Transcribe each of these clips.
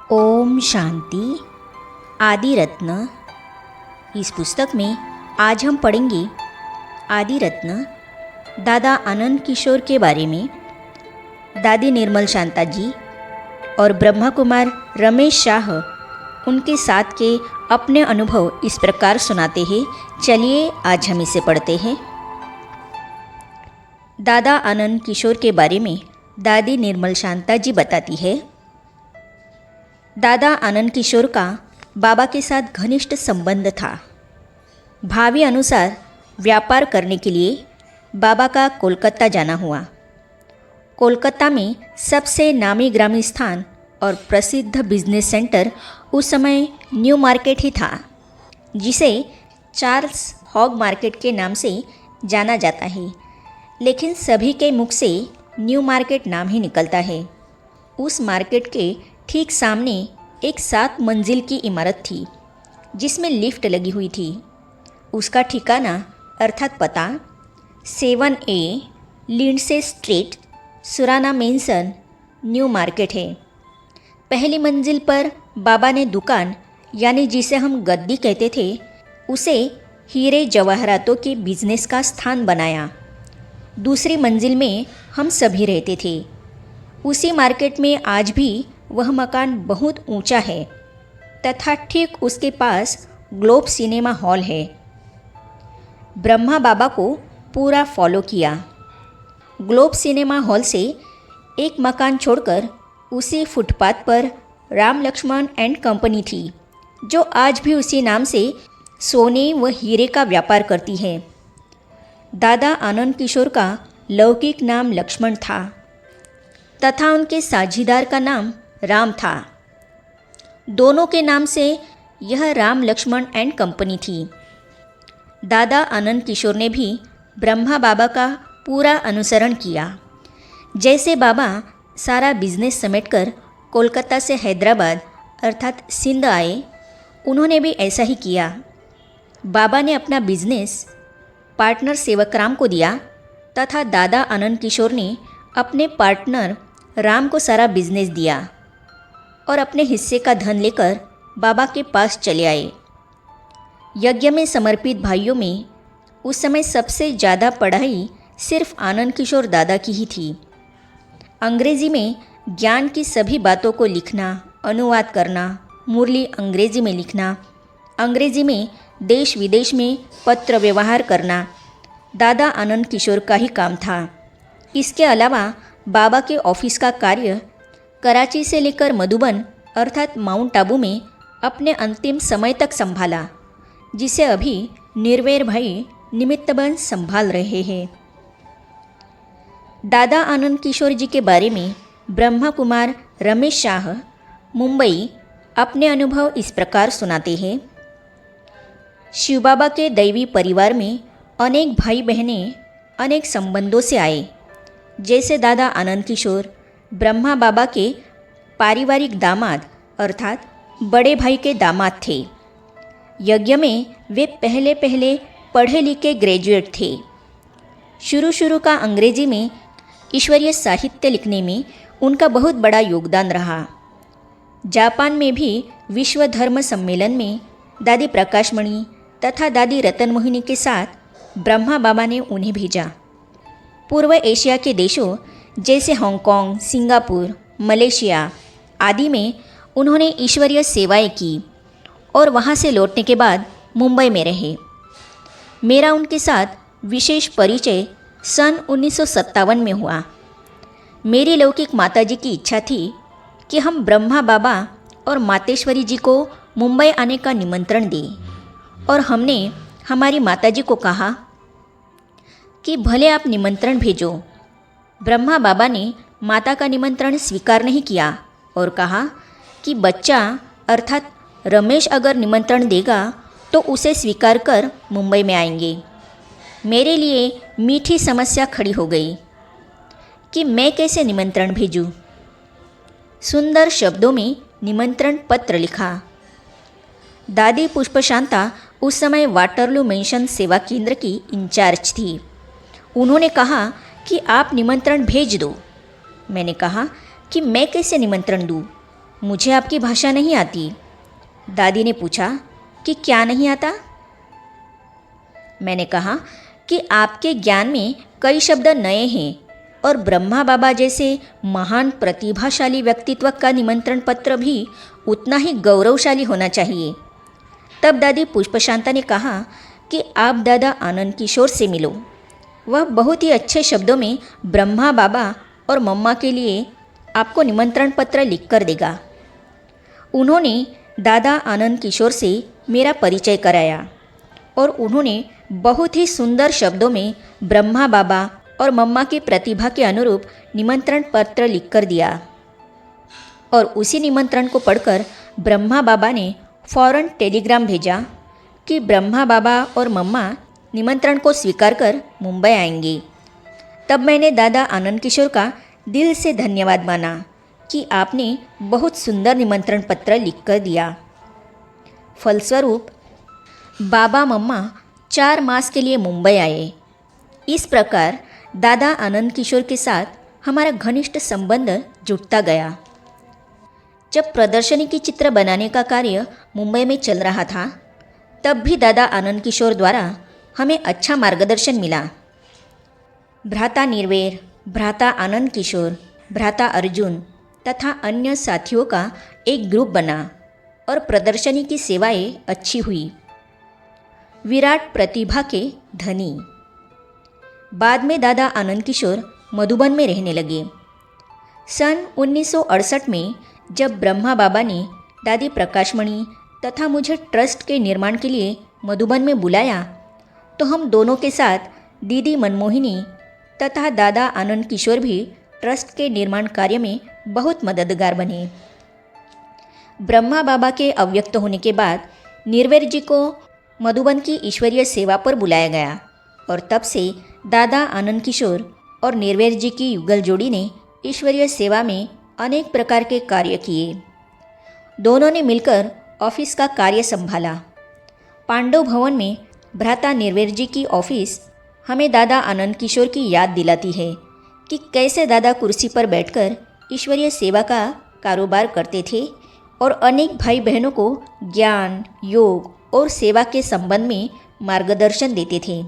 ओम शांति। आदि रत्न। इस पुस्तक में आज हम पढ़ेंगे आदि रत्न दादा आनंद किशोर के बारे में। दादी निर्मल शांता जी और ब्रह्मा कुमार रमेश शाह उनके साथ के अपने अनुभव इस प्रकार सुनाते हैं। चलिए आज हम इसे पढ़ते हैं। दादा आनंद किशोर के बारे में दादी निर्मल शांता जी बताती है। दादा आनंद किशोर का बाबा के साथ घनिष्ठ संबंध था। भावी अनुसार व्यापार करने के लिए बाबा का कोलकाता जाना हुआ। कोलकाता में सबसे नामी ग्रामी स्थान और प्रसिद्ध बिजनेस सेंटर उस समय न्यू मार्केट ही था, जिसे चार्ल्स हॉग मार्केट के नाम से जाना जाता है, लेकिन सभी के मुख से न्यू मार्केट नाम ही निकलता है। उस मार्केट के ठीक सामने एक 7 मंजिल की इमारत थी, जिसमें लिफ्ट लगी हुई थी। उसका ठिकाना अर्थात पता 7A Lindsay Street, Surana Mansion, New Market है। पहली मंजिल पर बाबा ने दुकान, यानी जिसे हम गद्दी कहते थे, उसे हीरे जवाहरातों के बिजनेस का स्थान बनाया। दूसरी मंजिल में हम सभी रहते थे। उसी मार्केट में आज भी वह मकान बहुत ऊंचा है तथा ठीक उसके पास ग्लोब सिनेमा हॉल है। ब्रह्मा बाबा को पूरा फॉलो किया। ग्लोब सिनेमा हॉल से एक मकान छोड़कर उसी फुटपाथ पर राम लक्ष्मण एंड कंपनी थी, जो आज भी उसी नाम से सोने व हीरे का व्यापार करती है। दादा आनंद किशोर का लौकिक नाम लक्ष्मण था तथा उनके साझीदार का नाम राम था। दोनों के नाम से यह राम लक्ष्मण एंड कंपनी थी। दादा आनंद किशोर ने भी ब्रह्मा बाबा का पूरा अनुसरण किया। जैसे बाबा सारा बिजनेस समेटकर कोलकाता से हैदराबाद अर्थात सिंध आए, उन्होंने भी ऐसा ही किया। बाबा ने अपना बिजनेस पार्टनर सेवकराम को दिया तथा दादा आनंद किशोर ने अपने पार्टनर राम को सारा बिजनेस दिया और अपने हिस्से का धन लेकर बाबा के पास चले आए। यज्ञ में समर्पित भाइयों में उस समय सबसे ज़्यादा पढ़ाई सिर्फ आनंद किशोर दादा की ही थी। अंग्रेज़ी में ज्ञान की सभी बातों को लिखना, अनुवाद करना, मुरली अंग्रेज़ी में लिखना, अंग्रेज़ी में देश विदेश में पत्र व्यवहार करना दादा आनंद किशोर का ही काम था। इसके अलावा बाबा के ऑफिस का कार्य कराची से लेकर मधुबन अर्थात माउंट आबू में अपने अंतिम समय तक संभाला, जिसे अभी निर्वैर भाई निमित्तबन संभाल रहे हैं। दादा आनंद किशोर जी के बारे में ब्रह्मा कुमार रमेश शाह मुंबई अपने अनुभव इस प्रकार सुनाते हैं। शिव बाबा के दैवी परिवार में अनेक भाई बहनें अनेक संबंधों से आए। जैसे दादा आनंद किशोर ब्रह्मा बाबा के पारिवारिक दामाद अर्थात बड़े भाई के दामाद थे। यज्ञ में वे पहले पढ़े लिखे ग्रेजुएट थे। शुरू का अंग्रेजी में ईश्वरीय साहित्य लिखने में उनका बहुत बड़ा योगदान रहा। जापान में भी विश्व धर्म सम्मेलन में दादी प्रकाशमणि तथा दादी रतन मोहिनी के साथ ब्रह्मा बाबा ने उन्हें भेजा। पूर्व एशिया के देशों जैसे हांगकांग, सिंगापुर, मलेशिया आदि में उन्होंने ईश्वरीय सेवाएं की और वहां से लौटने के बाद मुंबई में रहे। मेरा उनके साथ विशेष परिचय सन 1957 में हुआ। मेरी लौकिक माताजी की इच्छा थी कि हम ब्रह्मा बाबा और मातेश्वरी जी को मुंबई आने का निमंत्रण दें, और हमने हमारी माताजी को कहा कि भले आप निमंत्रण भेजो। ब्रह्मा बाबा ने माता का निमंत्रण स्वीकार नहीं किया और कहा कि बच्चा अर्थात रमेश अगर निमंत्रण देगा तो उसे स्वीकार कर मुंबई में आएंगे। मेरे लिए मीठी समस्या खड़ी हो गई कि मैं कैसे निमंत्रण भेजूं। सुंदर शब्दों में निमंत्रण पत्र लिखा। दादी पुष्पशांता उस समय वाटरलू मेंशन सेवा केंद्र की इंचार्ज थी। उन्होंने कहा कि आप निमंत्रण भेज दो। मैंने कहा कि मैं कैसे निमंत्रण दूँ, मुझे आपकी भाषा नहीं आती। दादी ने पूछा कि क्या नहीं आता? मैंने कहा कि आपके ज्ञान में कई शब्द नए हैं और ब्रह्मा बाबा जैसे महान प्रतिभाशाली व्यक्तित्व का निमंत्रण पत्र भी उतना ही गौरवशाली होना चाहिए। तब दादी पुष्पशांता ने कहा कि आप दादा आनंद किशोर से मिलो। वह बहुत ही अच्छे शब्दों में ब्रह्मा बाबा और मम्मा के लिए आपको निमंत्रण पत्र लिख कर देगा। उन्होंने दादा आनंद किशोर से मेरा परिचय कराया और उन्होंने बहुत ही सुंदर शब्दों में ब्रह्मा बाबा और मम्मा की प्रतिभा के अनुरूप निमंत्रण पत्र लिखकर दिया और उसी निमंत्रण को पढ़कर ब्रह्मा बाबा ने फ़ौरन टेलीग्राम भेजा कि ब्रह्मा बाबा और मम्मा निमंत्रण को स्वीकार कर मुंबई आएंगे। तब मैंने दादा आनंद किशोर का दिल से धन्यवाद माना कि आपने बहुत सुंदर निमंत्रण पत्र लिखकर दिया। फलस्वरूप बाबा मम्मा 4 मास के लिए मुंबई आए। इस प्रकार दादा आनंद किशोर के साथ हमारा घनिष्ठ संबंध जुड़ता गया। जब प्रदर्शनी की चित्र बनाने का कार्य मुंबई में चल रहा था, तब भी दादा आनंद किशोर द्वारा हमें अच्छा मार्गदर्शन मिला। भ्राता निर्वेर, भ्राता आनंद किशोर, भ्राता अर्जुन तथा अन्य साथियों का एक ग्रुप बना और प्रदर्शनी की सेवाएं अच्छी हुई। विराट प्रतिभा के धनी। बाद में दादा आनंद किशोर मधुबन में रहने लगे। सन 1968 में जब ब्रह्मा बाबा ने दादी प्रकाशमणि तथा मुझे ट्रस्ट के निर्माण के लिए मधुबन में बुलाया, तो हम दोनों के साथ दीदी मनमोहिनी तथा दादा आनंद किशोर भी ट्रस्ट के निर्माण कार्य में बहुत मददगार बने। ब्रह्मा बाबा के अव्यक्त होने के बाद निर्वेर जी को मधुबन की ईश्वरीय सेवा पर बुलाया गया और तब से दादा आनंद किशोर और निर्वेर जी की युगल जोड़ी ने ईश्वरीय सेवा में अनेक प्रकार के कार्य किए। दोनों ने मिलकर ऑफिस का कार्य संभाला। पांडव भवन में भ्राता निर्वेर जी की ऑफिस हमें दादा आनंद किशोर की याद दिलाती है कि कैसे दादा कुर्सी पर बैठकर ईश्वरीय सेवा का कारोबार करते थे और अनेक भाई बहनों को ज्ञान, योग और सेवा के संबंध में मार्गदर्शन देते थे।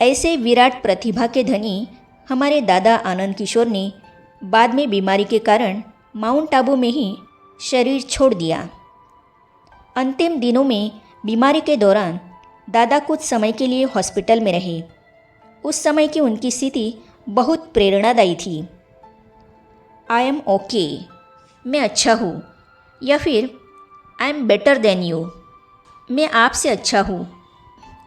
ऐसे विराट प्रतिभा के धनी हमारे दादा आनंद किशोर ने बाद में बीमारी के कारण माउंट आबू में ही शरीर छोड़ दिया। अंतिम दिनों में बीमारी के दौरान दादा कुछ समय के लिए हॉस्पिटल में रहे। उस समय की उनकी स्थिति बहुत प्रेरणादायी थी। आई एम ओके, मैं अच्छा हूँ, या फिर I am better than you, मैं आपसे अच्छा हूँ।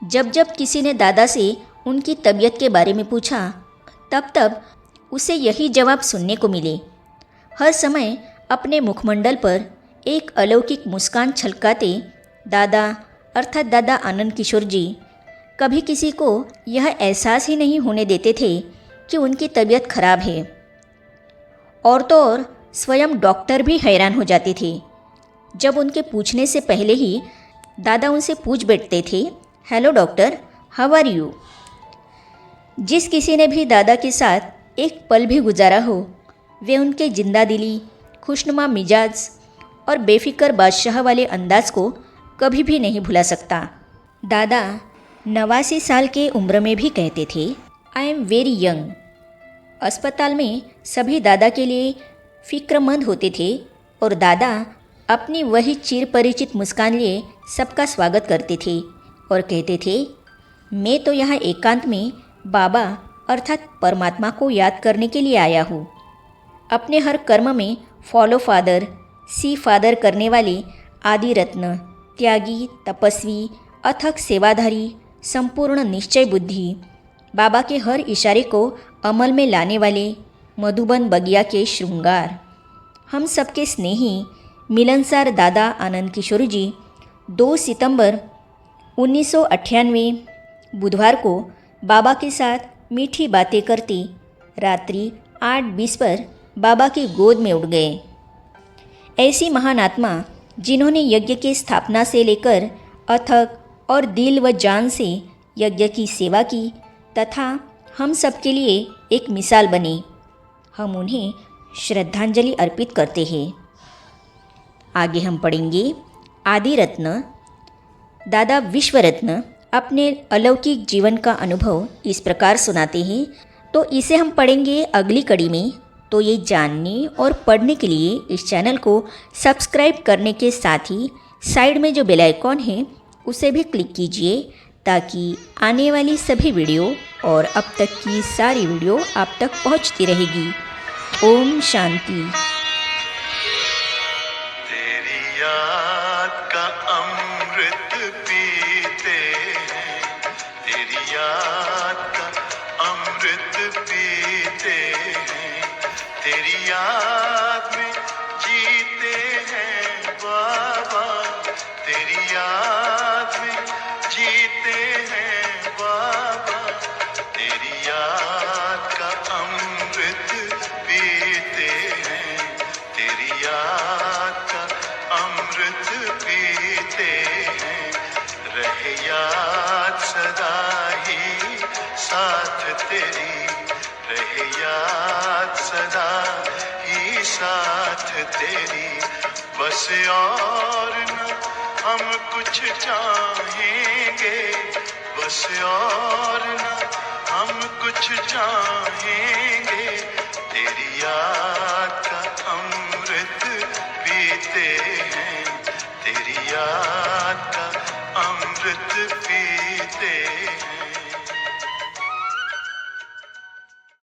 जब जब किसी ने दादा से उनकी तबीयत के बारे में पूछा, तब तब उसे यही जवाब सुनने को मिले। हर समय अपने मुखमंडल पर एक अलौकिक मुस्कान छलकाते दादा अर्थात दादा आनंद किशोर जी कभी किसी को यह एहसास ही नहीं होने देते थे कि उनकी तबीयत खराब है। और तो और स्वयं डॉक्टर भी हैरान हो जाते थे जब उनके पूछने से पहले ही दादा उनसे पूछ बैठते थे, hello doctor, how are you. जिस किसी ने भी दादा के साथ एक पल भी गुजारा हो, वे उनके जिंदा दिली, खुशनुमा मिजाज और बेफिक्र बादशाह वाले अंदाज को कभी भी नहीं भुला सकता। दादा 89 साल के उम्र में भी कहते थे, आई एम वेरी यंग। अस्पताल में सभी दादा के लिए फिक्रमंद होते थे और दादा अपनी वही चिर परिचित मुस्कान लिए सबका स्वागत करते थे और कहते थे, मैं तो यहाँ एकांत में बाबा अर्थात परमात्मा को याद करने के लिए आया हूँ। अपने हर कर्म में फॉलो फादर, सी फादर करने वाले आदि रत्न, त्यागी, तपस्वी, अथक सेवाधारी, संपूर्ण निश्चय बुद्धि, बाबा के हर इशारे को अमल में लाने वाले मधुबन बगिया के श्रृंगार, हम सबके स्नेही मिलनसार दादा आनंद किशोर जी 2 सितंबर 1998 बुधवार को बाबा के साथ मीठी बातें करते रात्रि 8:20 पर बाबा की गोद में उठ गए। ऐसी महान आत्मा जिन्होंने यज्ञ की स्थापना से लेकर अथक और दिल व जान से यज्ञ की सेवा की तथा हम सबके लिए एक मिसाल बने, हम उन्हें श्रद्धांजलि अर्पित करते हैं। आगे हम पढ़ेंगे आदि रत्न दादा विश्वरत्न अपने अलौकिक जीवन का अनुभव इस प्रकार सुनाते हैं। तो इसे हम पढ़ेंगे अगली कड़ी में। तो ये जानने और पढ़ने के लिए इस चैनल को सब्सक्राइब करने के साथ ही साइड में जो बेल आइकॉन है उसे भी क्लिक कीजिए, ताकि आने वाली सभी वीडियो और अब तक की सारी वीडियो आप तक पहुंचती रहेगी। ओम शांति। तेरी याद का अमृत पीते हैं, तेरी याद का अमृत पीते हैं, तेरी याद में जीते हैं बाबा, तेरी याद में जीते हैं बाबा, तेरी याद का अमृत पीते हैं, तेरी याद का अमृत पीते हैं, रहे याद सदा ही साथ तेरी, रहे याद सदा ही साथ तेरी, बस और न हम कुछ चाहेंगे, बस और न हम कुछ चाहेंगे, तेरी याद का